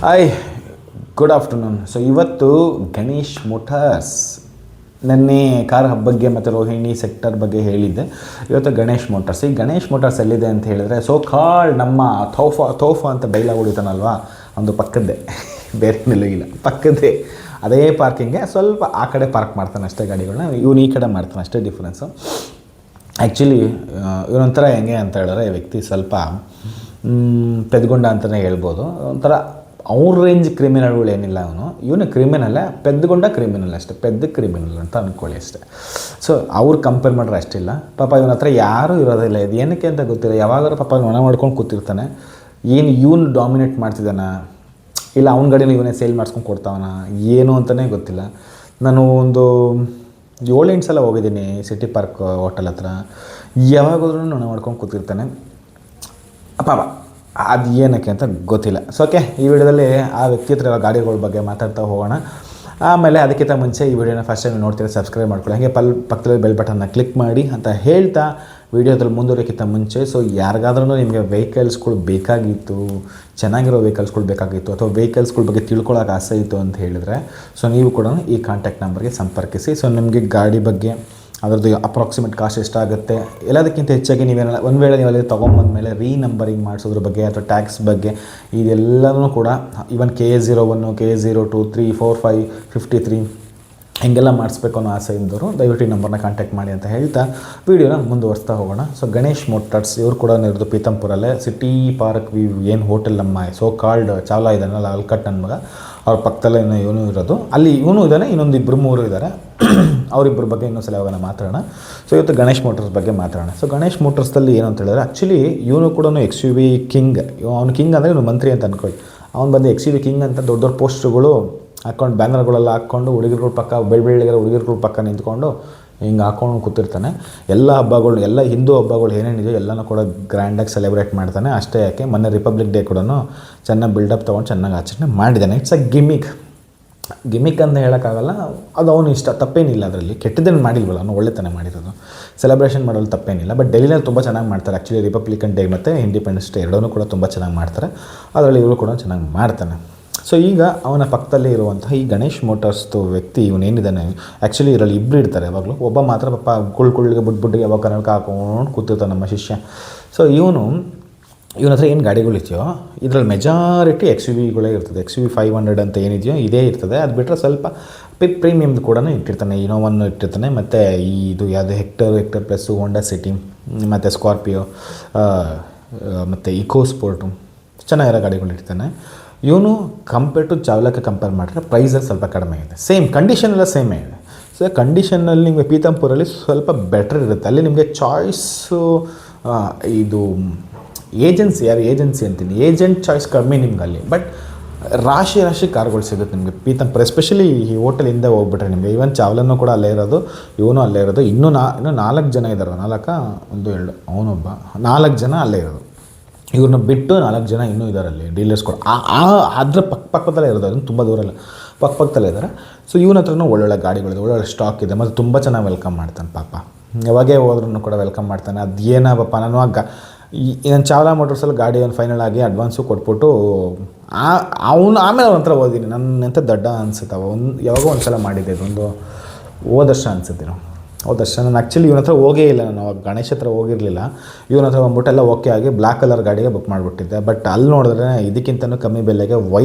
Hi, good afternoon. So ಇವತ್ತು Ganesh motors, ನೆನ್ನೆ car ಹಬ್ಬ ಬಗ್ಗೆ ಮತ್ತು ರೋಹಿಣಿ ಸೆಕ್ಟರ್ ಬಗ್ಗೆ ಹೇಳಿದ್ದೆ. ಇವತ್ತು ಗಣೇಶ್ ಮೋಟಾರ್ಸ್. ಈ ಗಣೇಶ್ ಮೋಟಾರ್ಸ್ ಎಲ್ಲಿದೆ ಅಂತ ಹೇಳಿದರೆ, ಸೋ ನಮ್ಮ ತೋಫಾ ಅಂತ ಬೈಲ ಹೊಡಿತಾನಲ್ವಾ, ಒಂದು ಪಕ್ಕದ್ದೇ, ಬೇರೆ ಎಲ್ಲೂ ಇಲ್ಲ, ಪಕ್ಕದ್ದೇ ಅದೇ ಪಾರ್ಕಿಂಗ್ಗೆ. ಸ್ವಲ್ಪ ಆ ಕಡೆ ಪಾರ್ಕ್ ಮಾಡ್ತಾನೆ ಅಷ್ಟೇ ಗಾಡಿಗಳನ್ನ, ಇವನು ಈ ಕಡೆ ಮಾಡ್ತಾನೆ ಅಷ್ಟೇ ಡಿಫ್ರೆನ್ಸು. ಆ್ಯಕ್ಚುಲಿ ಇವನೊಂಥರ ಹೆಂಗೆ ಅಂತ ಹೇಳಿದ್ರೆ, ಈ ವ್ಯಕ್ತಿ ಸ್ವಲ್ಪ ಪೆದ್ಗೊಂಡ ಅಂತಲೇ ಹೇಳ್ಬೋದು. ಒಂಥರ ಅವ್ರ ರೇಂಜ್ ಕ್ರಿಮಿನಲ್ಗಳು ಏನಿಲ್ಲ. ಇವನು ಕ್ರಿಮಿನಲ್ಲೇ, ಪೆದ್ಗೊಂಡ ಕ್ರಿಮಿನಲ್ ಅಷ್ಟೇ, ಕ್ರಿಮಿನಲ್ ಅಂತ ಅಂದ್ಕೊಳ್ಳಿ ಅಷ್ಟೇ. ಸೊ ಅವ್ರು ಕಂಪೇರ್ ಮಾಡ್ರೆ ಅಷ್ಟಿಲ್ಲ. ಪಾಪ ಇವನ ಹತ್ರ ಯಾರೂ ಇರೋದಿಲ್ಲ. ಇದು ಏನಕ್ಕೆ ಅಂತ ಗೊತ್ತಿಲ್ಲ. ಯಾವಾಗಾದ್ರೂ ಪಾಪ ಒಣ ಮಾಡ್ಕೊಂಡು ಕೂತಿರ್ತಾನೆ. ಏನು ಇವನು ಡಾಮಿನೇಟ್ ಮಾಡ್ತಿದ್ದಾನ, ಇಲ್ಲ ಅವ್ನ ಗಾಡಿನ ಇವನೇ ಸೇಲ್ ಮಾಡಿಸ್ಕೊಂಡು ಕೊಡ್ತಾವನ, ಏನು ಅಂತಲೇ ಗೊತ್ತಿಲ್ಲ. ನಾನು ಒಂದು 7-8 ಸಲ ಹೋಗಿದ್ದೀನಿ ಸಿಟಿ ಪಾರ್ಕ್ ಹೋಟೆಲ್ ಹತ್ರ. ಯಾವಾಗಾದ್ರೂ ನೊಣ ಮಾಡ್ಕೊಂಡು ಕೂತಿರ್ತಾನೆ ಪಾಪ. ಅದು ಏನಕ್ಕೆ ಅಂತ ಗೊತ್ತಿಲ್ಲ. ಸೊ ಓಕೆ, ಈ ವಿಡಿಯೋದಲ್ಲಿ ಆ ವ್ಯಕ್ತಿ ಹತ್ರ ಗಾಡಿಗಳ ಬಗ್ಗೆ ಮಾತಾಡ್ತಾ ಹೋಗೋಣ. ಆಮೇಲೆ ಅದಕ್ಕಿಂತ ಮುಂಚೆ ಈ ವಿಡಿಯೋನ ಫಸ್ಟ್ ಟೈಮ್ ನೋಡ್ತೀರಾ, ಸಬ್ಸ್ಕ್ರೈಬ್ ಮಾಡ್ಕೊಳ್ಳಿ. ಹಾಗೆ ಪಕ್ಕದಲ್ಲಿ ಬೆಲ್ ಬಟನ್ನ ಕ್ಲಿಕ್ ಮಾಡಿ ಅಂತ ಹೇಳ್ತಾ ವಿಡಿಯೋದಲ್ಲಿ ಮುಂದುವರಿಯೋಕ್ಕಿಂತ ಮುಂಚೆ, ಸೊ ಯಾರಿಗಾದ್ರೂ ನಿಮಗೆ ವೆಹಿಕಲ್ಸ್ಗಳು ಬೇಕಾಗಿತ್ತು, ಚೆನ್ನಾಗಿರೋ ವೆಹಿಕಲ್ಸ್ಗಳು ಬೇಕಾಗಿತ್ತು, ಅಥವಾ ವೆಹಿಕಲ್ಸ್ಗಳ ಬಗ್ಗೆ ತಿಳ್ಕೊಳ್ಳೋಕೆ ಆಸೆ ಇತ್ತು ಅಂತ ಹೇಳಿದರೆ, ಸೊ ನೀವು ಕೂಡ ಈ ಕಾಂಟ್ಯಾಕ್ಟ್ ನಂಬರ್ಗೆ ಸಂಪರ್ಕಿಸಿ. ಸೊ ನಿಮಗೆ ಗಾಡಿ ಬಗ್ಗೆ ಅದರದ್ದು ಅಪ್ರಾಕ್ಸಿಮೇಟ್ ಕಾಸ್ಟ್ ಎಷ್ಟಾಗುತ್ತೆ, ಎಲ್ಲದಕ್ಕಿಂತ ಹೆಚ್ಚಾಗಿ ನೀವೇನ ಒಂದು ವೇಳೆ ನೀವು ಅಲ್ಲಿ ತೊಗೊಂಬಂದಮೇಲೆ ರೀನಂಬರಿಂಗ್ ಮಾಡಿಸೋದ್ರ ಬಗ್ಗೆ ಅಥವಾ ಟ್ಯಾಕ್ಸ್ ಬಗ್ಗೆ ಇದೆಲ್ಲವೂ ಕೂಡ, ಈವನ್ KA01, KA02, 3, 4, 5, 53 ಹಿಂಗೆಲ್ಲ ಮಾಡಿಸ್ಬೇಕು ಅನ್ನೋ ಆಸೆ ಇದ್ದವರು ದಯವಿಟ್ಟು ಈ ನಂಬರ್ನ ಕಾಂಟ್ಯಾಕ್ಟ್ ಮಾಡಿ ಅಂತ ಹೇಳ್ತಾ ವೀಡಿಯೋನ ಮುಂದುವರಿಸ್ತಾ ಹೋಗೋಣ. ಸೊ ಗಣೇಶ್ ಮೋಟಾರ್ಸ್ ಇವರು ಕೂಡ ಇರೋದು ಪೀತಂಪುರಲ್ಲೇ ಸಿಟಿ ಪಾರ್ಕ್ ವ್ಯೂ ಏನು ಹೋಟೆಲ್ ನಮ್ಮ ಚಾವ್ಲಾ ಇದ್ದಾನಲ್ಲ, ಅಲ್ಕಟ್ ನನ್ನ ಮಗ, ಅವ್ರ ಪಕ್ಕದಲ್ಲೇ ಇವನು ಇರೋದು. ಅಲ್ಲಿ ಇವನು ಇದ್ದಾನೆ, ಇನ್ನೊಂದು 2-3 ಇದ್ದಾರೆ. ಅವರಿಬ್ಬರ ಬಗ್ಗೆ ಇನ್ನೊಂದು ಸಲ ಯಾವಾಗ ಮಾತಾಡೋಣ. ಸೊ ಇವತ್ತು ಗಣೇಶ್ ಮೋಟಾರ್ಸ್ ಬಗ್ಗೆ ಮಾತಾಡೋಣ. ಸೊ ಗಣೇಶ್ ಮೋಟಾರ್ಸಲ್ಲಿ ಏನು ಅಂತ ಹೇಳಿದ್ರೆ, ಆ್ಯಕ್ಚುಲಿ ಇವನು ಕೂಡ XUV ಕಿಂಗ್. ಅವನು ಕಿಂಗ್ ಅಂದರೆ ಇವನು ಮಂತ್ರಿ ಅಂತ ಅಂದ್ಕೊಳ್ಳಿ. ಅವ್ನು ಬಂದು XUV ಕಿಂಗ್ ಅಂತ ದೊಡ್ಡ ದೊಡ್ಡ ಪೋಸ್ಟ್ಗಳು ಹಾಕ್ಕೊಂಡು, ಬ್ಯಾನರ್ಗಳೆಲ್ಲ ಹಾಕ್ಕೊಂಡು, ಹುಡುಗರುಗಳ ಪಕ್ಕ ಬೆಳ್ಳಿರೋ ಹುಡುಗರುಗಳ ಪಕ್ಕ ನಿಂತ್ಕೊಂಡು ಹಿಂಗೆ ಹಾಕ್ಕೊಂಡು ಕೂತಿರ್ತಾನೆ. ಎಲ್ಲ ಹಬ್ಬಗಳು, ಎಲ್ಲ ಹಿಂದೂ ಹಬ್ಬಗಳು ಏನೇನಿದೆಯೋ ಎಲ್ಲನೂ ಕೂಡ ಗ್ರ್ಯಾಂಡಾಗಿ ಸೆಲೆಬ್ರೇಟ್ ಮಾಡ್ತಾನೆ. ಅಷ್ಟೇ ಯಾಕೆ, ಮೊನ್ನೆ ರಿಪಬ್ಲಿಕ್ ಡೇ ಕೂಡ ಚೆನ್ನಾಗಿ ಬಿಲ್ಡಪ್ ತೊಗೊಂಡು ಚೆನ್ನಾಗಿ ಆಚರಣೆ ಮಾಡಿದ್ದಾನೆ. ಇಟ್ಸ್ ಅ ಗಿಮಿಕ್ ಅಂತ ಹೇಳೋಕ್ಕಾಗಲ್ಲ, ಅದು ಅವನು ಇಷ್ಟ, ತಪ್ಪೇನಿಲ್ಲ ಅದರಲ್ಲಿ, ಕೆಟ್ಟದೇನು ಮಾಡಿಲ್ವಲ್ಲ, ಅವನು ಒಳ್ಳೆತನ ಮಾಡಿರೋದು. ಸೆಲೆಬ್ರೇಷನ್ ಮಾಡೋದು ತಪ್ಪೇನಿಲ್ಲ. ಬಟ್ ಡೆಲ್ಲಿನಲ್ಲಿ ತುಂಬ ಚೆನ್ನಾಗಿ ಮಾಡ್ತಾರೆ ಆ್ಯಕ್ಚುಲಿ. ರಿಪಬ್ಲಿಕನ್ ಡೇ ಮತ್ತು ಇಂಡಿಪೆಂಡೆನ್ಸ್ ಡೇ ಎರಡೂ ಕೂಡ ತುಂಬ ಚೆನ್ನಾಗಿ ಮಾಡ್ತಾರೆ. ಅದರಲ್ಲಿ ಇವರು ಕೂಡ ಚೆನ್ನಾಗಿ ಮಾಡ್ತಾನೆ. ಸೊ ಈಗ ಅವನ ಪಕ್ಕದಲ್ಲಿ ಇರುವಂತಹ ಈ ಗಣೇಶ್ ಮೋಟಾರ್ಸ್ದು ವ್ಯಕ್ತಿ ಇವನೇನಿದ್ದಾನೆ, ಆ್ಯಕ್ಚುಲಿ ಇದರಲ್ಲಿ ಇಬ್ಬರು ಇರ್ತಾರೆ ಯಾವಾಗಲೂ. ಒಬ್ಬ ಮಾತ್ರ ಪಾಪ ಕುಳ್ಳಿಗೆ ಬುಡ್ಬುಡ್ಡಿಗೆ ಯಾವಾಗ ಕನ್ನಡಕ ಹಾಕೊಂಡು ಕೂತಿರ್ತಾನೆ ನಮ್ಮ ಶಿಷ್ಯ. ಸೊ ಇವನ ಹತ್ರ ಏನು ಗಾಡಿಗಳಿದೆಯೋ ಇದರಲ್ಲಿ ಮೆಜಾರಿಟಿ XUVಗಳೇ ಇರ್ತದೆ. XUV 500 ಅಂತ ಏನಿದೆಯೋ ಇದೇ ಇರ್ತದೆ. ಅದು ಬಿಟ್ಟರೆ ಸ್ವಲ್ಪ ಪ್ರೀಮಿಯಮ್ದು ಕೂಡ ಇಟ್ಟಿರ್ತಾನೆ. ಇನೋವನ್ನು ಇಟ್ಟಿರ್ತಾನೆ, ಮತ್ತು ಇದು ಯಾವುದು ಹೆಕ್ಟರ್ ಪ್ಲಸ್ಸು, ಹೋಂಡಾ ಸಿಟಿ, ಮತ್ತು ಸ್ಕಾರ್ಪಿಯೋ, ಮತ್ತು ಇಕೋ ಸ್ಪೋರ್ಟು, ಚೆನ್ನಾಗಿರೋ ಗಾಡಿಗಳು ಇರ್ತಾನೆ. ಇವನು ಕಂಪೇರ್ ಟು ಚಾವ್ಲಾಕ್ಕೆ ಕಂಪೇರ್ ಮಾಡಿದ್ರೆ ಪ್ರೈಸಲ್ಲಿ ಸ್ವಲ್ಪ ಕಡಿಮೆ ಇದೆ. ಸೇಮ್ ಕಂಡೀಷನ್ ಎಲ್ಲ ಸೇಮೇ ಇದೆ. ಸೊ ಕಂಡೀಷನ್ನಲ್ಲಿ ನಿಮಗೆ ಪೀತಂಪುರಲ್ಲಿ ಸ್ವಲ್ಪ ಬೆಟ್ರ್ ಇರುತ್ತೆ. ಅಲ್ಲಿ ನಿಮಗೆ ಚಾಯ್ಸು, ಇದು ಏಜೆನ್ಸಿ ಅಂತೀನಿ, ಏಜೆಂಟ್ ಚಾಯ್ಸ್ ಕಮ್ಮಿ ನಿಮ್ಗೆ ಅಲ್ಲಿ. ಬಟ್ ರಾಶಿ ಕಾರ್ಗಳು ಸಿಗುತ್ತೆ ನಿಮಗೆ ಪೀತಂಪುರ, ಎಸ್ಪೆಷಲಿ ಈ ಹೋಟೆಲಿಂದ ಹೋಗ್ಬಿಟ್ರೆ ನಿಮಗೆ. ಈವನ್ ಚಾವ್ಲನ್ನು ಕೂಡ ಅಲ್ಲೇ ಇರೋದು, ಇವನು ಅಲ್ಲೇ ಇರೋದು. ಇನ್ನೂ 4 ಜನ ಇದ್ದಾರೆ, ಅವನೊಬ್ಬ, 4 ಜನ ಅಲ್ಲೇ ಇರೋದು. ಇವ್ರನ್ನ ಬಿಟ್ಟು 4 ಜನ ಇನ್ನೂ ಇದ್ದಾರೆ ಅಲ್ಲಿ ಡೀಲರ್ಸ್ ಕೂಡ. ಅದ್ರ ಪಕ್ಕದಲ್ಲೇ ಇರೋದು, ಅದನ್ನು ತುಂಬ ದೂರ ಇಲ್ಲ, ಪಕ್ಕದಲ್ಲೇ ಇದ್ದಾರೆ. ಸೊ ಇವನ ಹತ್ರನೂ ಒಳ್ಳೊಳ್ಳೆ ಗಾಡಿಗಳಿದೆ, ಒಳ್ಳೊಳ್ಳೆ ಸ್ಟಾಕ್ ಇದೆ, ಮತ್ತು ತುಂಬ ಚೆನ್ನಾಗಿ ವೆಲ್ಕಮ್ ಮಾಡ್ತಾನೆ ಪಾಪ. ಯಾವಾಗೇ ಹೋದ್ರೂ ಕೂಡ ವೆಲ್ಕಮ್ ಮಾಡ್ತಾನೆ. ಅದು ಏನಪ್ಪ, ನಾನು ನಾನು ಚಾವ್ಲಾ ಮೋಟರ್ಸಲ್ಲಿ ಗಾಡಿ ಒಂದು ಫೈನಲ್ ಆಗಿ ಅಡ್ವಾನ್ಸು ಕೊಟ್ಬಿಟ್ಟು ಆಮೇಲೆ ಅವನ ಹತ್ರ ಓದಿನಿ. ನನ್ನ ಎಂಥ ದಡ್ಡ ಅನಿಸುತ್ತೆ. ಯಾವಾಗೋ ಒಂದು ಸಲ ಮಾಡಿದ್ದೆ, ಇದೊಂದು ಹೋದ ವರ್ಷ ಅನಿಸುತ್ತೆ. ಹೋದ ವರ್ಷ ನಾನು ಆ್ಯಕ್ಚುಲಿ ಇವನ ಹತ್ರ ಹೋಗೇ ಇಲ್ಲ. ನಾನು ಅವಾಗ ಗಣೇಶ್ ಹತ್ರ ಹೋಗಿರಲಿಲ್ಲ. ಇವನ ಹತ್ರ ಬಂದ್ಬಿಟ್ಟೆಲ್ಲ ಓಕೆ ಆಗಿ ಬ್ಲ್ಯಾಕ್ ಕಲರ್ ಗಾಡಿಗೆ ಬುಕ್ ಮಾಡಿಬಿಟ್ಟಿದ್ದೆ. ಬಟ್ ಅಲ್ಲಿ ನೋಡಿದ್ರೆ ಇದಕ್ಕಿಂತಲೂ ಕಮ್ಮಿ ಬೆಲೆಗೆ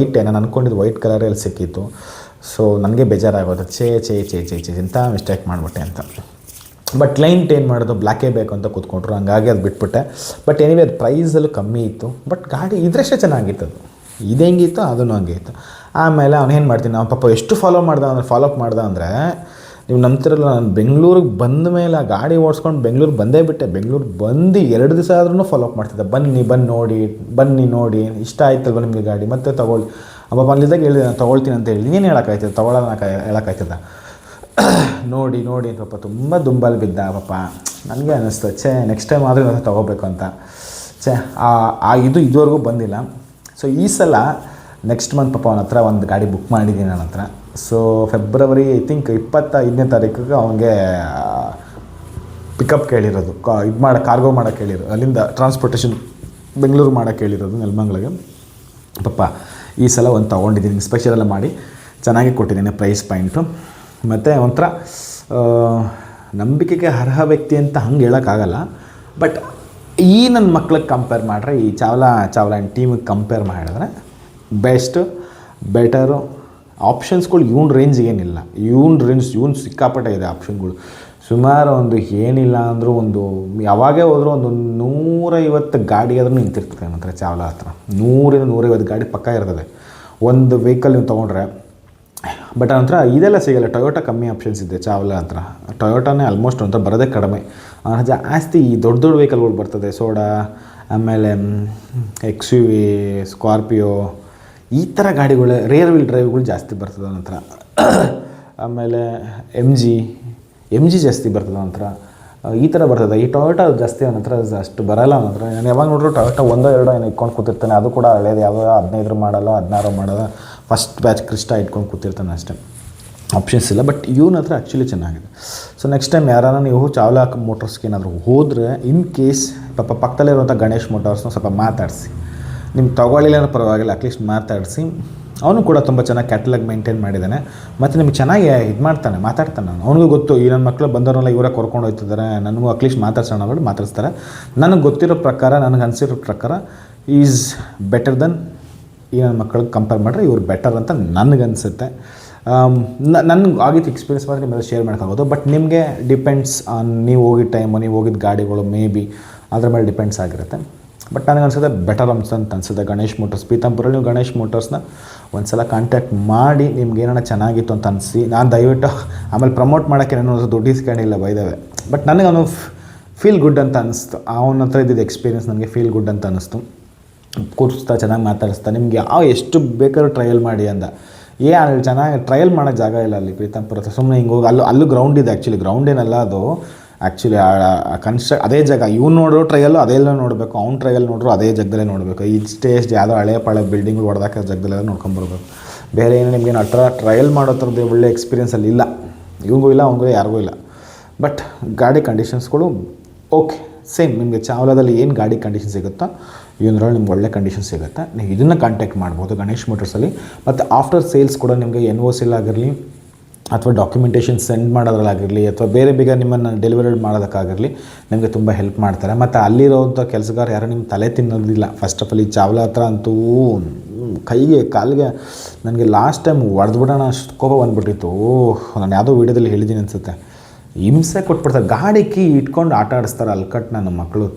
ನಾನು ಅಂದ್ಕೊಂಡಿದ್ದು ವೈಟ್ ಕಲರಲ್ಲಿ ಸಿಕ್ಕಿತ್ತು. ಸೊ ನನಗೆ ಬೇಜಾರಾಗೋದು, ಚೇ ಇಂಥ ಮಿಸ್ಟೇಕ್ ಮಾಡಿಬಿಟ್ಟೆ ಅಂತ. ಬಟ್ ಕ್ಲೈಂಟ್ ಏನು ಮಾಡೋದು, ಬ್ಲ್ಯಾಕೇ ಬೇಕು ಅಂತ ಕೂತ್ಕೊಂಡ್ರು, ಹಂಗಾಗಿ ಅದು ಬಿಟ್ಬಿಟ್ಟೆ. ಬಟ್ ಎನಿವೆ ಅದು ಪ್ರೈಸಲ್ಲೂ ಕಮ್ಮಿ ಇತ್ತು. ಬಟ್ ಗಾಡಿ ಇದ್ರಷ್ಟೇ ಚೆನ್ನಾಗಿತ್ತು. ಅದು ಇದು ಹೆಂಗಿತ್ತು ಅದನ್ನು ಹಂಗೆ ಇತ್ತು. ಆಮೇಲೆ ಅವನೇನು ಮಾಡ್ತೀನಿ, ನಾವು ಪಾಪ ಎಷ್ಟು ಫಾಲೋಅಪ್ ಮಾಡ್ದ ಅಂದರೆ ನೀವು ನಂಬ್ತಿರಲ್ಲ, ನಾನು ಬೆಂಗಳೂರಿಗೆ ಬಂದ ಮೇಲೆ ಆ ಗಾಡಿ ಓಡಿಸ್ಕೊಂಡು ಬೆಂಗಳೂರಿಗೆ ಬಂದೇ ಬಿಟ್ಟೆ. ಬೆಂಗಳೂರು ಬಂದು 2 ದಿವಸ ಆದ್ರೂ ಫಾಲೋಅಪ್ ಮಾಡ್ತಿದ್ದೆ. ಬನ್ನಿ ನೋಡಿ ಇಷ್ಟ ಆಯ್ತಲ್ವ ನಿಮಗೆ ಗಾಡಿ, ಮತ್ತೆ ತೊಗೊಳ್ಳಿ. ಪಾಪ ಅಲ್ಲಿದ್ದಾಗ ಹೇಳಿದೆ, ನಾನು ತೊಗೊಳ್ತೀನಿ ಅಂತ ಹೇಳಿ, ಏನು ಹೇಳೋಕ್ಕಾಯ್ತದೆ, ಹೇಳೋಕ್ಕಾಯ್ತದ, ನೋಡಿ ಅಂತ ಪಾಪ ತುಂಬ ದುಂಬಲ್ಲಿ ಬಿದ್ದ ಪಾಪ. ನನಗೆ ಅನ್ನಿಸ್ತು, ನೆಕ್ಸ್ಟ್ ಟೈಮ್ ಆದರೂ ನಾನು ತೊಗೋಬೇಕು ಅಂತ. ಇದು ಇದುವರೆಗೂ ಬಂದಿಲ್ಲ. ಸೊ ಈ ಸಲ ನೆಕ್ಸ್ಟ್ ಮಂತ್ ಪಾಪ ಅವನ ಹತ್ರ ಒಂದು ಗಾಡಿ ಬುಕ್ ಮಾಡಿದ್ದೀನಿ ನನ್ನ ಹತ್ರ. ಸೊ ಫೆಬ್ರವರಿ ಐ ಥಿಂಕ್ 25ನೇ ತಾರೀಕಿಗೆ ಅವನಿಗೆ ಪಿಕಪ್ ಕೇಳಿರೋದು, ಕಾರ್ಗೋ ಮಾಡೋಕ್ಕೆ ಹೇಳಿರೋದು, ಅಲ್ಲಿಂದ ಟ್ರಾನ್ಸ್ಪೋರ್ಟೇಷನ್ ಬೆಂಗಳೂರು ಮಾಡೋಕ್ಕೆ ಹೇಳಿರೋದು ನೆಲಮಂಗಲಿಗೆ. ಪಾಪ ಈ ಸಲ ಒಂದು ತೊಗೊಂಡಿದ್ದೀನಿ, ಸ್ಪೆಷಲ್ ಎಲ್ಲ ಮಾಡಿ ಚೆನ್ನಾಗಿ ಕೊಟ್ಟಿದ್ದೀನಿ ಪ್ರೈಸ್ ಪಾಯಿಂಟು. ಮತ್ತು ಒಂಥರ ನಂಬಿಕೆಗೆ ಅರ್ಹ ವ್ಯಕ್ತಿ ಅಂತ ಹಂಗೆ ಹೇಳೋಕ್ಕಾಗಲ್ಲ. ಬಟ್ ಈ ನನ್ನ ಮಕ್ಳಿಗೆ ಕಂಪೇರ್ ಮಾಡಿದ್ರೆ, ಈ ಚಾವ್ಲಾ ಆ್ಯಂಡ್ ಟೀಮಿಗೆ ಕಂಪೇರ್ ಮಾಡಿದ್ರೆ ಬೆಟರು ಆಪ್ಷನ್ಸ್ಗಳು ಇವ್ನ ರೇಂಜಿಗೇನಿಲ್ಲ. ಇವ್ನು ಸಿಕ್ಕಾಪಟ್ಟೆ ಇದೆ ಆಪ್ಷನ್ಗಳು. ಸುಮಾರು ಒಂದು ಏನಿಲ್ಲ ಅಂದರೂ ಒಂದು ಯಾವಾಗೇ ಹೋದರೂ ಒಂದು 150 ಗಾಡಿ ಆದ್ರೂ ನಿಂತಿರ್ತದೆ ನನ್ನ ಹತ್ರ ಚಾವ್ಲಾ ಹತ್ರ. 100-150 ಗಾಡಿ ಪಕ್ಕ ಇರ್ತದೆ ಒಂದು ವೆಹಿಕಲ್ ನೀವು ತೊಗೊಂಡ್ರೆ. ಬಟ್ ನಂತರ ಇದೆಲ್ಲ ಸಿಗಲ್ಲ. ಟೊಯೋಟಾ ಕಮ್ಮಿ ಆಪ್ಷನ್ಸ್ ಇದೆ ಚಾವ್ಲಾ ಹತ್ರ. ಟೊಯೋಟಾನೇ ಆಲ್ಮೋಸ್ಟ್ ಒಂಥರ ಬರೋದೇ ಕಡಿಮೆ. ಜಾಸ್ತಿ ಈ ದೊಡ್ಡ ವೆಹಿಕಲ್ಗಳು ಬರ್ತದೆ, ಸೋಡಾ, ಆಮೇಲೆ XUV, ಸ್ಕಾರ್ಪಿಯೋ, ಈ ಥರ ಗಾಡಿಗಳು, ರೇರ್ ವೀಲ್ ಡ್ರೈವ್ಗಳು ಜಾಸ್ತಿ ಬರ್ತದೆ ನಂತರ. ಆಮೇಲೆ ಎಮ್ ಜಿ ಜಾಸ್ತಿ ಬರ್ತದೆ ನಂತರ, ಈ ಥರ ಬರ್ತದೆ. ಈ ಟೊಯೋಟಾ ಜಾಸ್ತಿ ನಂತರ ಅಷ್ಟು ಬರೋಲ್ಲ ನಂತರ. ನಾನು ಯಾವಾಗ ನೋಡ್ರು ಟೊಯೋಟಾ 1-2 ಏನೋ ಇಟ್ಕೊಂಡು ಕೂತಿರ್ತಾನೆ. ಅದು ಕೂಡ ಹಳೇದು, ಯಾವುದೋ 15 ಮಾಡಲ್ಲ, 16 ಮಾಡಲ್ಲ, ಫಸ್ಟ್ ಬ್ಯಾಚ್ ಕ್ರಿಸ್ಟಾ ಇಟ್ಕೊಂಡು ಕೂತಿರ್ತಾನೆ ಅಷ್ಟೇ, ಆಪ್ಷನ್ಸ್ ಇಲ್ಲ. ಬಟ್ ಇವನ ಹತ್ರ ಆ್ಯಕ್ಚುಲಿ ಚೆನ್ನಾಗಿದೆ. ಸೊ ನೆಕ್ಸ್ಟ್ ಟೈಮ್ ಯಾರಾನ ನೀವು ಚಾವ್ಲಾ ಮೋಟರ್ಸ್ಗೆ ಏನಾದರೂ ಹೋದರೆ, ಇನ್ ಕೇಸ್ ಪಕ್ಕದಲ್ಲಿರುವಂಥ ಗಣೇಶ್ ಮೋಟಾರ್ಸ್ನ ಸ್ವಲ್ಪ ಮಾತಾಡಿಸಿ. ನಿಮ್ಗೆ ತೊಗೊಳ್ಳಿಲ್ಲ ಪರವಾಗಿಲ್ಲ, ಅಟ್ಲೀಸ್ಟ್ ಮಾತಾಡಿಸಿ. ಅವನು ಕೂಡ ತುಂಬ ಚೆನ್ನಾಗಿ ಕ್ಯಾಟಲಾಗ್ ಮೇಂಟೈನ್ ಮಾಡಿದ್ದಾನೆ. ಮತ್ತು ನಿಮ್ಗೆ ಚೆನ್ನಾಗಿ ಇದು ಮಾತಾಡ್ತಾನೆ. ಅವನಿಗೂ ಗೊತ್ತು ಈ ನನ್ನ ಮಕ್ಕಳು ಬಂದವರೆಲ್ಲ ಇವರೇ ಕರ್ಕೊಂಡು ಹೋಗ್ತಿದ್ದಾರೆ, ನನಗೂ ಅಟ್ಲೀಸ್ಟ್ ಮಾತಾಡ್ಸೋಣ ಅಂದ್ಬಿಟ್ಟು ಮಾತಾಡ್ಸ್ತಾರೆ. ನನಗೆ ಗೊತ್ತಿರೋ ಪ್ರಕಾರ, ನನಗೆ ಅನಿಸಿರೋ ಪ್ರಕಾರ ಈಸ್ ಬೆಟರ್ ದೆನ್ ಈ ನನ್ನ ಮಕ್ಕಳಿಗೆ ಕಂಪೇರ್ ಮಾಡಿದ್ರೆ ಇವ್ರು ಬೆಟರ್ ಅಂತ ನನಗನ್ಸುತ್ತೆ. ನನಗೆ ಆಗಿದ್ದು ಎಕ್ಸ್ಪೀರಿಯನ್ಸ್ ಮಾಡಿ ನಿಮ್ಮೆಲ್ಲ ಶೇರ್ ಮಾಡೋಕ್ಕಾಗೋದು. ಬಟ್ ನಿಮಗೆ ಡಿಪೆಂಡ್ಸ್ ಆನ್ ನೀವು ಹೋಗಿದ್ದ ಟೈಮು, ನೀವು ಹೋಗಿದ್ದ ಗಾಡಿಗಳು, ಮೇ ಬಿ ಅದ್ರ ಮೇಲೆ ಡಿಪೆಂಡ್ಸ್ ಆಗಿರುತ್ತೆ. ಬಟ್ ನನಗೆ ಅನ್ಸುತ್ತೆ ಬೆಟರ್ ಅಂತ ಅನಿಸುತ್ತೆ ಗಣೇಶ್ ಮೋಟರ್ಸ್. ಪೀತಾಂಪುರಲ್ಲಿ ನೀವು ಗಣೇಶ್ ಮೋಟರ್ಸ್ನ ಒಂದು ಸಲ ಕಾಂಟ್ಯಾಕ್ಟ್ ಮಾಡಿ, ನಿಮ್ಗೆ ಏನಾರ ಚೆನ್ನಾಗಿತ್ತು ಅಂತ ಅನಿಸಿ, ನಾನು ದಯವಿಟ್ಟು ಆಮೇಲೆ ಪ್ರಮೋಟ್ ಮಾಡೋಕ್ಕೆ ನಾನು ದುಡ್ಡು ಇಸ್ಕೊಂಡಿಲ್ಲ ಬೈದವೆ. ಬಟ್ ನನಗೆ ಅವನು ಫೀಲ್ ಗುಡ್ ಅಂತ ಅನ್ನಿಸ್ತು. ಅವನ ಹತ್ರ ಇದ್ದಿದ್ದು ಎಕ್ಸ್ಪೀರಿಯನ್ಸ್ ನನಗೆ ಫೀಲ್ ಗುಡ್ ಅಂತ ಅನ್ನಿಸ್ತು. ಕೂರಿಸ್ತಾ, ಚೆನ್ನಾಗಿ ಮಾತಾಡಿಸ್ತಾ, ನಿಮಗೆ ಎಷ್ಟು ಬೇಕಾದ್ರೂ ಟ್ರಯಲ್ ಮಾಡಿ ಅಂದ. ಅಲ್ಲಿ ಚೆನ್ನಾಗಿ ಟ್ರಯಲ್ ಮಾಡೋ ಜಾಗ ಇಲ್ಲ ಅಲ್ಲಿ ಪೀತಾಂಪುರ ಹತ್ರ. ಸುಮ್ಮನೆ ಹಿಂಗೆ ಹೋಗಿ ಅಲ್ಲೂ ಗ್ರೌಂಡ್ ಇದೆ. ಆ್ಯಕ್ಚುಲಿ ಗ್ರೌಂಡ್ ಏನಲ್ಲ ಅದು, ಆ್ಯಕ್ಚುಲಿ ಅದೇ ಜಾಗ. ಇವ್ನು ನೋಡೋ ಟ್ರಯಲ್ಲು ಅದೆಲ್ಲ ನೋಡಬೇಕು, ಅವ್ನು ಟ್ರಯಲ್ ನೋಡ್ರು ಅದೇ ಜಾಗದಲ್ಲೇ ನೋಡಬೇಕು. ಇಷ್ಟೇ ಯಾವುದೋ ಹಳೆ ಬಿಲ್ಡಿಂಗ್ಗಳು ಹೊಡೆದಾಕ ಜಾಗದಲ್ಲೆಲ್ಲ ನೋಡ್ಕೊಂಬರ್ಬೇಕು. ಬೇರೆ ಏನೋ ನಿಮಗೇನು ಟ್ರಯಲ್ ಮಾಡೋ ಥರದ್ದು ಒಳ್ಳೆ ಎಕ್ಸ್ಪೀರಿಯನ್ಸಲ್ಲಿ ಇಲ್ಲ. ಇವ್ರಿಗೂ ಇಲ್ಲ, ಅವ್ನಿಗೂ ಯಾರಿಗೂ ಇಲ್ಲ. ಬಟ್ ಗಾಡಿ ಕಂಡೀಷನ್ಸ್ಗಳು ಓಕೆ, ಸೇಮ್ ನಿಮಗೆ ಚಾವ್ಲಾದಲ್ಲಿ ಏನು ಗಾಡಿ ಕಂಡೀಷನ್ ಸಿಗುತ್ತೋ ಇವನ್ರಲ್ಲಿ ನಿಮ್ಗೆ ಒಳ್ಳೆ ಕಂಡೀಷನ್ ಸಿಗುತ್ತೆ. ನೀವು ಇದನ್ನು ಕಾಂಟ್ಯಾಕ್ಟ್ ಮಾಡ್ಬೋದು ಗಣೇಶ್ ಮೋಟರ್ಸಲ್ಲಿ. ಮತ್ತು ಆಫ್ಟರ್ ಸೇಲ್ಸ್ ಕೂಡ ನಿಮಗೆ NOC ಆಗಿರಲಿ, ಅಥವಾ ಡಾಕ್ಯುಮೆಂಟೇಷನ್ ಸೆಂಡ್ ಮಾಡೋದ್ರಲ್ಲಾಗಿರಲಿ, ಅಥವಾ ಬೇರೆ ನಿಮ್ಮನ್ನು ಡೆಲಿವರಿ ಮಾಡೋದಕ್ಕಾಗಿರಲಿ ನಿಮಗೆ ತುಂಬ ಹೆಲ್ಪ್ ಮಾಡ್ತಾರೆ. ಮತ್ತು ಅಲ್ಲಿರೋಂಥ ಕೆಲಸಗಾರ ಯಾರು ನಿಮ್ಮ ತಲೆ ತಿನ್ನೋದಿಲ್ಲ. ಫಸ್ಟ್ ಆಫ್ ಆಲ್ ಈ ಚಾವ್ಲಾ ಹತ್ರ ಅಂತೂ ಕೈಗೆ ಕಾಲಿಗೆ ನನಗೆ ಲಾಸ್ಟ್ ಟೈಮ್ ಹೊಡೆದ್ಬಿಡೋಣ ಅಷ್ಟು ಕೋಪ ಬಂದುಬಿಟ್ಟಿತ್ತು. ನಾನು ಯಾವುದೋ ವೀಡಿಯೋದಲ್ಲಿ ಹೇಳಿದ್ದೀನಿ ಅನಿಸುತ್ತೆ. ಹಿಂಸೆ ಕೊಟ್ಬಿಡ್ತಾರೆ. ಗಾಡಿ ಕೀ ಇಟ್ಕೊಂಡು ಆಟ ಆಡಿಸ್ತಾರೆ ಅಲ್ಕಟ್ಟು ನನ್ನ ಮಕ್ಕಳು.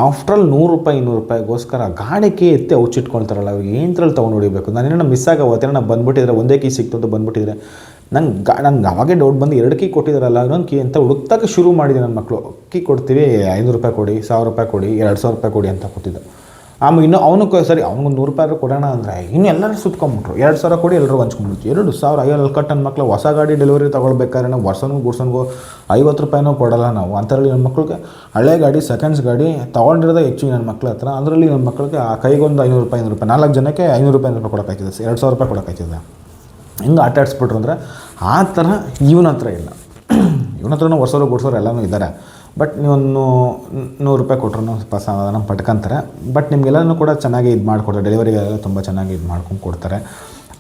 ಆಫ್ಟರ್ ಆಲ್ $100-100 ಗಾಡಿ ಕೀ ಎತ್ತಿ ಔಚಿಟ್ಕೊಳ್ತಾರಲ್ಲ, ಅವ್ರಿಗೆ ಏನರಲ್ಲಿ ತೊಗೊಂಡು ಹೊಡಿಬೇಕು. ನಾನೇನೋ ಮಿಸ್ ಆಗೋತ್ತೇನೋ ನಾನು ಬಂದುಬಿಟ್ಟಿದ್ರೆ, ಒಂದೇ ಕೀ ಸಿಕ್ತು ಅಂತ ಬಂದುಬಿಟ್ಟಿದ್ರೆ, ನಂಗೆ ಅವಾಗೇ ಡೌಟ್ ಬಂದು 2 ಕೀ ಕೊಟ್ಟಿದ್ದಾರಲ್ಲ, ಇನ್ನೊಂದು ಕೀ ಅಂತ ಹುಡುಕ್ತಕ್ಕೆ ಶುರು ಮಾಡಿದೆ ನನ್ನ ಮಕ್ಕಳು. ಕೀ ಕೊಡ್ತೀವಿ, $500 ಕೊಡಿ, $1000 ಕೊಡಿ, $2000 ಕೊಡಿ ಅಂತ ಕೊಟ್ಟಿದ್ದೆ. ಆಮೇಲೆ ಇನ್ನೂ ಅವನಿಗೆ ಸರಿ ಅವ್ನಿಗೊಂದು $100 ಕೊಡೋಣ ಅಂದರೆ ಇನ್ನೂ ಎಲ್ಲರೂ ಸುತ್ಕೊಂಡ್ಬಿಟ್ರು. 2000 ಕೊಡಿ, ಎಲ್ಲರೂ ಹಂಚ್ಕೊಂಡ್ಬಿಡ್ತು. 2000 ಅಯ್ಯೋ ಕಟ್ ನನ್ನ ಮಕ್ಕಳು. ಹೊಸ ಗಾಡಿ ಡೆಲಿವರಿ ತೊಗೊಳ್ಬೇಕಾದ್ರೆ ನಾವು ವರ್ಷನಿಗೂ $50 ಕೊಡಲ್ಲ ನಾವು. ಅಂಥದ್ರಲ್ಲಿ ನನ್ನ ಮಕ್ಕಳಿಗೆ ಹಳೆ ಗಾಡಿ, ಸೆಕೆಂಡ್ಸ್ ಗಾಡಿ ತೊಗೊಂಡಿರೋದೇ ಹೆಚ್ಚು ನನ್ನ ಮಕ್ಳ ಹತ್ರ. ಅದರಲ್ಲಿ ನನ್ನ ಮಕ್ಕಳಿಗೆ ಆ ಕೈಗೊಂದು $500 4 ಜನಕ್ಕೆ $500 ಕೊಡೋಕ್ಕಾಯ್ತದೆ, $2000 ಕೊಡೋಕ್ಕಾಯ್ತದೆ. ಹಿಂಗೆ ಆಟ ಆಡಿಸ್ಬಿಟ್ರು ಅಂದರೆ ಆ ಥರ ಇವನ ಹತ್ರ ಇಲ್ಲ. ಇವನ ಹತ್ರನೂ $100 ಎಲ್ಲನೂ ಇದ್ದಾರೆ. ಬಟ್ ನೀವೊಂದು $100 ಕೊಟ್ಟರು ಸ್ವಲ್ಪ ಸಮಾಧಾನ ಪಟ್ಕೊಂತಾರೆ. ಬಟ್ ನಿಮಗೆಲ್ಲನೂ ಕೂಡ ಚೆನ್ನಾಗಿ ಇದು ಮಾಡಿಕೊಡ್ತಾರೆ. ಡೆಲಿವರಿಗೆಲ್ಲ ತುಂಬ ಚೆನ್ನಾಗಿ ಇದು ಮಾಡ್ಕೊಂಡು ಕೊಡ್ತಾರೆ.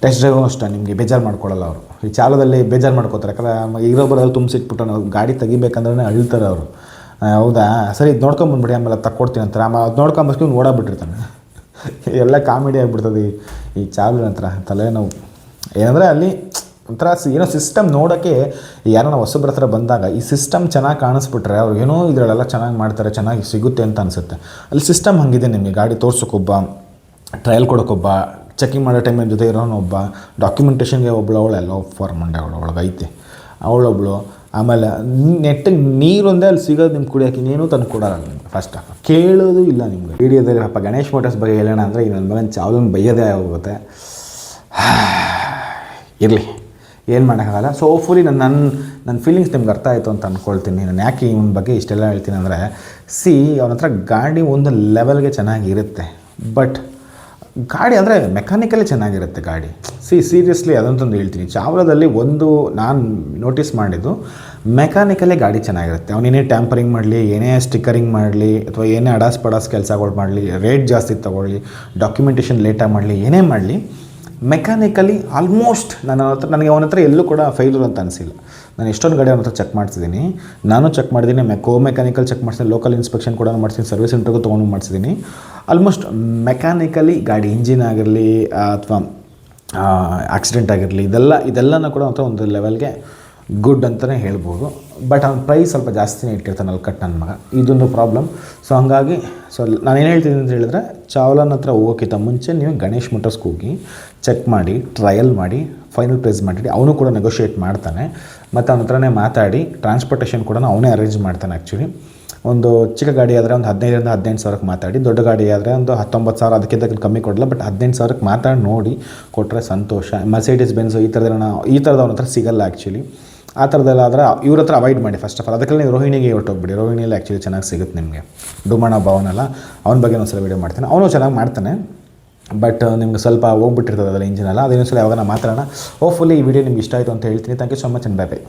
ಟೆಸ್ಟ್ ಡ್ರೈವು ಅಷ್ಟೇ, ನಿಮಗೆ ಬೇಜಾರು ಮಾಡ್ಕೊಳ್ಳಲ್ಲ ಅವರು. ಈ ಚಾಲದಲ್ಲಿ ಬೇಜಾರು ಮಾಡ್ಕೋತಾರೆ. ಯಾಕಂದರೆ ಇರೋಬರಲ್ಲಿ ತುಂಬಿಸಿಟ್ಬಿಟ್ಟು ನಾವು ಗಾಡಿ ತೆಗಿಬೇಕಂದ್ರೆ ಅಳ್ತಾರೆ ಅವರು. ಹೌದಾ ಸರಿ, ಇದು ನೋಡ್ಕೊಂಬಂದ್ಬಿಡಿ, ಆಮೇಲೆ ತಕ್ಕೊಡ್ತೀನಿ ಅಂತಾರೆ. ಆಮೇಲೆ ಅದು ನೋಡ್ಕೊಂಬಸ್ಕೊಂಡು ಓಡಾಬಿಟ್ಟಿರ್ತಾನೆ. ಎಲ್ಲ ಕಾಮಿಡಿ ಆಗಿಬಿಡ್ತದೆ ಈ ಚಾಲದ ಹತ್ರ. ತಲೆನೋವು ಏನಂದರೆ ಅಲ್ಲಿ ಒಂಥರ ಏನೋ ಸಿಸ್ಟಮ್ ನೋಡೋಕ್ಕೆ ಯಾರೋ ಹೊಸಬ್ರ ಹತ್ರ ಬಂದಾಗ ಈ ಸಿಸ್ಟಮ್ ಚೆನ್ನಾಗಿ ಕಾಣಿಸ್ಬಿಟ್ರೆ ಅವ್ರು ಏನೋ ಇದರಲ್ಲೆಲ್ಲ ಚೆನ್ನಾಗಿ ಮಾಡ್ತಾರೆ, ಚೆನ್ನಾಗಿ ಸಿಗುತ್ತೆ ಅಂತ ಅನಿಸುತ್ತೆ. ಅಲ್ಲಿ ಸಿಸ್ಟಮ್ ಹಾಗಿದೆ. ನಿಮಗೆ ಗಾಡಿ ತೋರ್ಸೋಕ್ಕೊಬ್ಬ, ಟ್ರಯಲ್ ಕೊಡೋಕ್ಕೊಬ್ಬ, ಚೆಕಿಂಗ್ ಮಾಡೋ ಟೈಮಿನ ಜೊತೆ ಇರೋನೊಬ್ಬ, ಡಾಕ್ಯುಮೆಂಟೇಷನ್ಗೆ ಅವಳೆಲ್ಲ ಫಾರ್ ಮಂಡೆ ಒಳಗೈತೆ ಅವಳೊಬ್ಳು. ಆಮೇಲೆ ನೆಟ್ಟಿಗೆ ನೀರೊಂದೇ ಅಲ್ಲಿ ಸಿಗೋದು ನಿಮ್ಗೆ ಕುಡಿಯೋಕೆ, ಇನ್ನೇನು ತಂದು ಕೊಡೋಲ್ಲ ನಿಮ್ಗೆ. ಫಸ್ಟ್ ಆಫ್ ಕೇಳೋದು ಇಲ್ಲ ನಿಮ್ಗೆ. ವಿಡಿಯೋದಲ್ಲಿ ಗಣೇಶ್ ಮೋಟರ್ಸ್ ಬಗ್ಗೆ ಹೇಳೋಣ ಅಂದರೆ ಈ ನನ್ನ ಮಗನ ಚಾವ್ಲನ್ ಬೈಯೋದೇ ಆಗೋಗುತ್ತೆ. ಇರಲಿ, ಏನು ಮಾಡೋಕ್ಕಾಗಲ್ಲ. ಸೊ ಹೋಪ್ಫುಲಿ ನನ್ನ ಫೀಲಿಂಗ್ಸ್ ನಿಮ್ಗೆ ಅರ್ಥ ಆಯಿತು ಅಂತ ಅಂದ್ಕೊಳ್ತೀನಿ. ನಾನು ಯಾಕೆ ಇವನ ಬಗ್ಗೆ ಇಷ್ಟೆಲ್ಲ ಹೇಳ್ತೀನಿ ಅಂದರೆ, ಅವನ ಹತ್ರ ಗಾಡಿ ಒಂದು ಲೆವೆಲ್ಗೆ ಚೆನ್ನಾಗಿರುತ್ತೆ. ಬಟ್ ಗಾಡಿ ಅಂದರೆ ಮೆಕ್ಯಾನಿಕಲಿ ಚೆನ್ನಾಗಿರುತ್ತೆ ಗಾಡಿ. ಸೀರಿಯಸ್ಲಿ ಅದಂತಂದು ಹೇಳ್ತೀನಿ, ಚಾವ್ಲಾದಲ್ಲಿ ಒಂದು ನಾನು ನೋಟಿಸ್ ಮಾಡಿದ್ದು ಮೆಕ್ಯಾನಿಕಲ್ಲೇ ಗಾಡಿ ಚೆನ್ನಾಗಿರುತ್ತೆ. ಅವನೇನೇ ಟ್ಯಾಂಪರಿಂಗ್ ಮಾಡಲಿ, ಏನೇ ಸ್ಟಿಕ್ಕರಿಂಗ್ ಮಾಡಲಿ, ಅಥವಾ ಏನೇ ಅಡಾಸ್ ಪಡಾಸ್ ಕೆಲಸಗಳು ಮಾಡಲಿ, ರೇಟ್ ಜಾಸ್ತಿ ತೊಗೊಳ್ಳಿ, ಡಾಕ್ಯುಮೆಂಟೇಷನ್ ಲೇಟಾಗಿ ಮಾಡಲಿ, ಏನೇ ಮಾಡಲಿ ಮೆಕ್ಯಾನಿಕಲಿ ಆಲ್ಮೋಸ್ಟ್ ನನಗೆ ಅವನ ಹತ್ರ ಎಲ್ಲೂ ಕೂಡ ಫೈಲೂರ್ ಅಂತ ಅನಿಸಿಲ್ಲ. ನಾನು ಎಷ್ಟೊಂದು ಗಾಡಿ ಅವನ ಹತ್ರ ಚೆಕ್ ಮಾಡ್ತಿದ್ದೀನಿ, ನಾನು ಚೆಕ್ ಮಾಡಿದ್ದೀನಿ, ಮೆಕ್ಯಾನಿಕಲ್ ಚೆಕ್ ಮಾಡಿಸಿದ್ದೀನಿ, ಲೋಕಲ್ ಇನ್ಸ್ಪೆಕ್ಷನ್ ಕೂಡ ಮಾಡ್ತೀನಿ, ಸರ್ವಿಸ್ ಸೆಂಟ್ರಿಗೂ ತೊಗೊಂಡು ಮಾಡಿಸಿದ್ದೀನಿ. ಆಲ್ಮೋಸ್ಟ್ ಮೆಕ್ಯಾನಿಕಲಿ ಗಾಡಿ ಇಂಜಿನ್ ಆಗಿರಲಿ ಅಥವಾ ಆಕ್ಸಿಡೆಂಟ್ ಆಗಿರಲಿ, ಇದೆಲ್ಲನೂ ಕೂಡ ಒಂಥರ ಒಂದು ಲೆವೆಲ್ಗೆ ಗುಡ್ ಅಂತಲೇ ಹೇಳ್ಬೋದು. ಬಟ್ ಅವ್ನ ಪ್ರೈಸ್ ಸ್ವಲ್ಪ ಜಾಸ್ತಿನೇ ಇಟ್ಟಿರ್ತಾನಲ್ಲ ಕಟ್ ನನ್ನ ಮಗ, ಇದೊಂದು ಪ್ರಾಬ್ಲಮ್. ಸೊ ಹಂಗಾಗಿ ನಾನೇನು ಹೇಳ್ತೀನಿ ಅಂತ ಹೇಳಿದ್ರೆ, ಚಾವ್ಲಾನ ಹತ್ರ ಹೋಗೋಕ್ಕಿಂತ ಮುಂಚೆ ನೀವು ಗಣೇಶ್ ಮೋಟರ್ಸ್ಗೆ ಹೋಗಿ ಚೆಕ್ ಮಾಡಿ, ಟ್ರಯಲ್ ಮಾಡಿ, ಫೈನಲ್ ಪ್ರೈಸ್ ಮಾಡಿ. ಅವನು ಕೂಡ ನೆಗೋಷಿಯೇಟ್ ಮಾಡ್ತಾನೆ, ಮತ್ತು ಅವನ ಹತ್ರನೇ ಮಾತಾಡಿ ಟ್ರಾನ್ಸ್ಪೋರ್ಟೇಷನ್ ಕೂಡ ಅವನೇ ಅರೇಂಜ್ ಮಾಡ್ತಾನೆ. ಆ್ಯಕ್ಚುಲಿ ಒಂದು ಚಿಕ್ಕ ಗಾಡಿ ಆದರೆ ಒಂದು 15,000-18,000ಕ್ಕೆ ಮಾತಾಡಿ, ದೊಡ್ಡ ಗಾಡಿ ಆದರೆ ಒಂದು 19,000, ಅದಕ್ಕಿಂತ ಕಮ್ಮಿ ಕೊಡಲ್ಲ, ಬಟ್ 18,000ಕ್ಕೆ ಮಾತಾಡಿ ನೋಡಿ ಕೊಟ್ಟರೆ ಸಂತೋಷ. ಮರ್ಸಿಡೀಸ್ ಬೆನ್ಸು ಈ ಥರದವನ ಹತ್ರ ಸಿಗಲ್ಲ ಆ್ಯಕ್ಚುಲಿ. ಆ ಥರದ್ದೆಲ್ಲ ಆದರೆ ಇವ್ರ ಹತ್ರ ಅವಾಯ್ಡ್ ಮಾಡಿ ಫಸ್ಟ್ ಆಫ್ ಆಲ್. ಅದಕ್ಕೆ ನೀವು ರೋಹಿಣಿಗೆ ಹೊರಟೋಗ್ಬಿಡಿ. ರೋಹಿಣಿಯಲ್ಲಿ ಆ್ಯಕ್ಚುಲಿ ಚೆನ್ನಾಗಿ ಸಿಗುತ್ತೆ ನಿಮಗೆ. ಡುಮಾಣ ಭವನಲ್ಲ, ಅವನ ಬಗ್ಗೆ ಒಂದ್ಸಲ ವೀಡಿಯೋ ಮಾಡ್ತಾನೆ, ಅವನು ಚೆನ್ನಾಗಿ ಮಾಡ್ತಾನೆ. ಬಟ್ ನಿಮ್ಗೆ ಸ್ವಲ್ಪ ಹೋಗ್ಬಿಟ್ಟಿರ್ತದೆ ಅದಲ್ಲ ಇಂಜಿನೆಲ್ಲ, ಅದೇನೋ ಸಲ ಯಾವಾಗ ಮಾತಾಡೋಣ. ಹೋಪ್ಫುಲಿ ಈ ವಿಡಿಯೋ ನಿಮ್ಗೆ ಇಷ್ಟ ಆಯಿತು ಅಂತ ಹೇಳ್ತೀನಿ. Thank you so much and bye by.